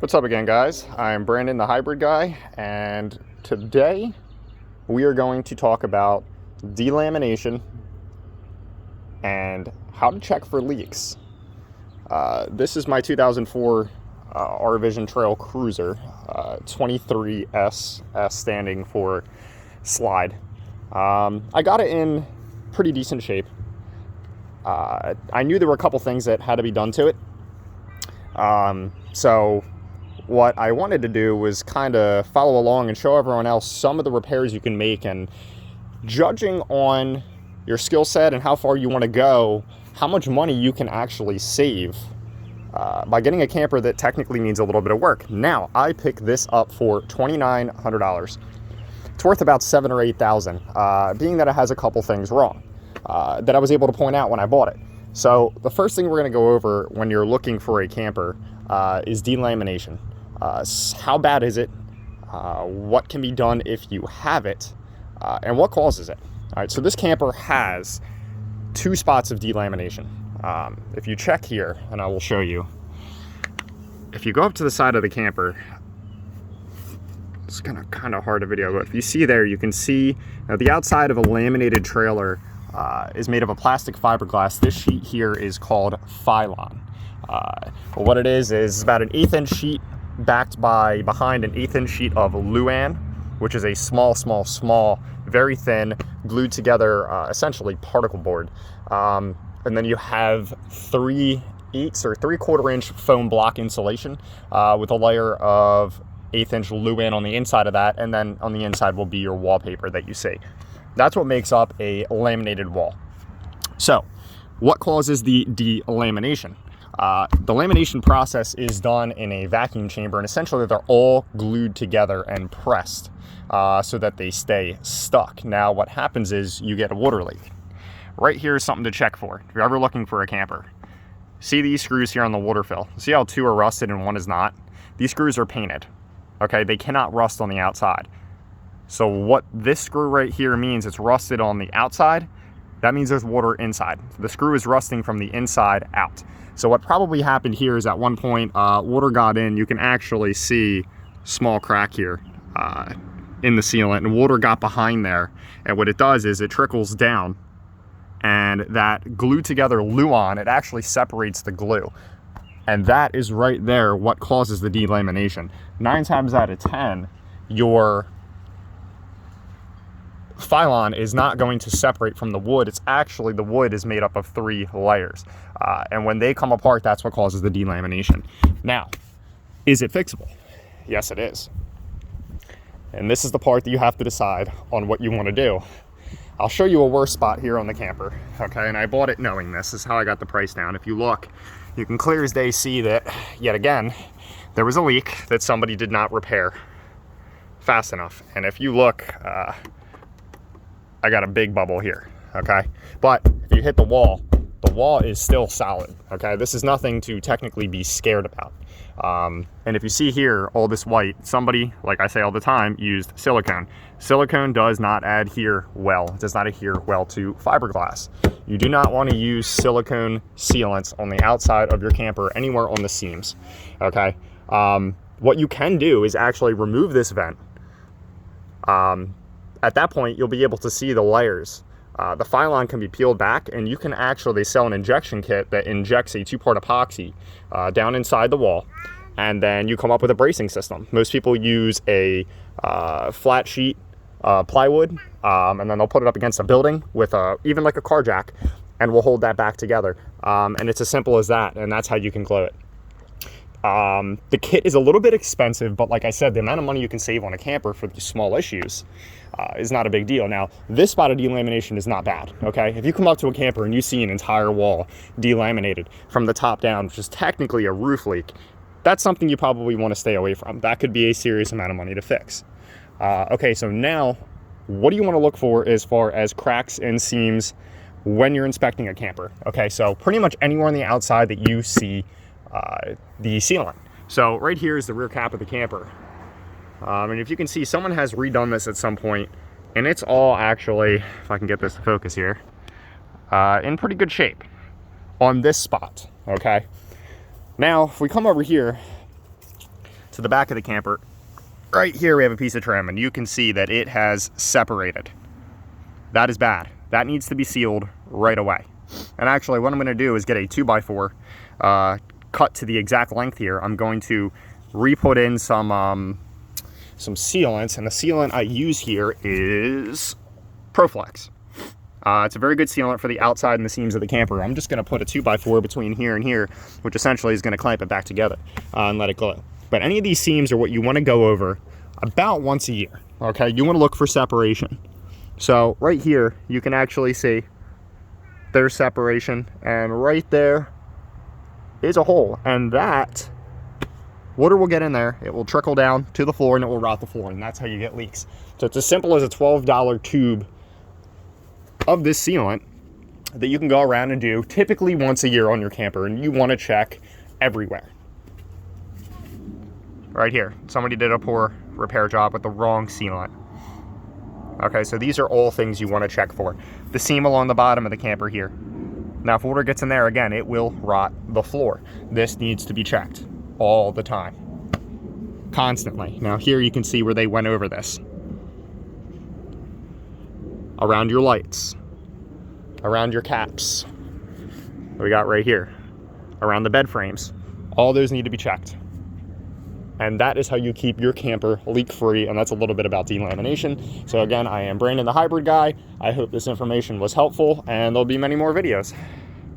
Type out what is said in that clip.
What's up again, guys? I'm Brandon, the hybrid guy, and today we are going to talk about delamination and how to check for leaks. This is my 2004 R-Vision Trail Cruiser, 23S, S standing for slide. I got it in pretty decent shape. I knew there were a couple things that had to be done to it. So what I wanted to do was kind of follow along and show everyone else some of the repairs you can make, and judging on your skill set and how far you want to go, how much money you can actually save by getting a camper that technically needs a little bit of work. Now, I picked this up for $2,900. It's worth about $7,000 or $8,000, being that it has a couple things wrong that I was able to point out when I bought it. So the first thing we're going to go over when you're looking for a camper is delamination. How bad is it? What can be done if you have it? And what causes it? All right, so this camper has 2 spots of delamination. If you check here, and I will show you, if you go up to the side of the camper, it's kind of hard to video, but if you see there, you can see the outside of a laminated trailer is made of a plastic fiberglass. This sheet here is called Phylon. What it is about an 1/8 inch sheet backed by behind an 1/8 inch sheet of Luan, which is a small, very thin, glued together, essentially particle board. And then you have 3/8 or 3/4 inch foam block insulation with a layer of 1/8 inch Luan on the inside of that, and then on the inside will be your wallpaper that you see. That's what makes up a laminated wall. So, what causes the delamination? The lamination process is done in a vacuum chamber, and essentially they're all glued together and pressed so that they stay stuck. Now, what happens is you get a water leak. Right here is something to check for if you're ever looking for a camper. See these screws here on the water fill? See how 2 are rusted and 1 is not? These screws are painted. Okay, they cannot rust on the outside. So what this screw right here means, it's rusted on the outside. That means there's water inside. The screw is rusting from the inside out. So what probably happened here is at one point water got in. You can actually see small crack here in the sealant, and water got behind there. And what it does is it trickles down, and that glued together Luan, it actually separates the glue. And that is right there what causes the delamination. 9 times out of 10, your Phylon is not going to separate from the wood. It's actually, the wood is made up of 3 layers. And when they come apart, that's what causes the delamination. Now, is it fixable? Yes, it is. And this is the part that you have to decide on what you want to do. I'll show you a worse spot here on the camper, okay? And I bought it knowing this. This is how I got the price down. If you look, you can clear as day see that, yet again, there was a leak that somebody did not repair fast enough. And if you look, I got a big bubble here, okay? But if you hit the wall is still solid, okay? This is nothing to technically be scared about. And if you see here, all this white, somebody, like I say all the time, used silicone. Silicone does not adhere well. It does not adhere well to fiberglass. You do not want to use silicone sealants on the outside of your camper, anywhere on the seams, okay? What you can do is actually remove this vent. At that point, you'll be able to see the layers. The Phylon can be peeled back, and you can actually, they sell an injection kit that injects a 2-part epoxy down inside the wall, and then you come up with a bracing system. Most people use a flat sheet plywood, and then they'll put it up against a building with even like a car jack, and we'll hold that back together. And it's as simple as that, and that's how you can glue it. The kit is a little bit expensive, but like I said, the amount of money you can save on a camper for these small issues is not a big deal. Now, this spot of delamination is not bad, okay? If you come up to a camper and you see an entire wall delaminated from the top down, which is technically a roof leak, that's something you probably want to stay away from. That could be a serious amount of money to fix. Okay, so now, what do you want to look for as far as cracks and seams when you're inspecting a camper? Okay, so pretty much anywhere on the outside that you see the sealant. So right here is the rear cap of the camper. And if you can see, someone has redone this at some point, and it's all actually, if I can get this to focus here, in pretty good shape on this spot, okay? Now, if we come over here, to the back of the camper, right here we have a piece of trim, and you can see that it has separated. That is bad. That needs to be sealed right away. And actually what I'm gonna do is get a 2x4, cut to the exact length here. I'm going to re-put in some sealants, and the sealant I use here is Proflex. It's a very good sealant for the outside and the seams of the camper. I'm just gonna put a 2x4 between here and here, which essentially is gonna clamp it back together and let it glue. But any of these seams are what you wanna go over about once a year, okay? You wanna look for separation. So right here, you can actually see there's separation, and right there is a hole, and that water will get in there, it will trickle down to the floor, and it will rot the floor, and that's how you get leaks. So it's as simple as a $12 tube of this sealant that you can go around and do typically once a year on your camper, and you want to check everywhere. Right here, somebody did a poor repair job with the wrong sealant. Okay, so these are all things you want to check for. The seam along the bottom of the camper here. Now if water gets in there, again, it will rot the floor. This needs to be checked all the time, constantly. Now here you can see where they went over this. Around your lights, around your caps, what we got right here, around the bed frames. All those need to be checked. And that is how you keep your camper leak-free, and that's a little bit about delamination. So again, I am Brandon, the hybrid guy. I hope this information was helpful, and there'll be many more videos.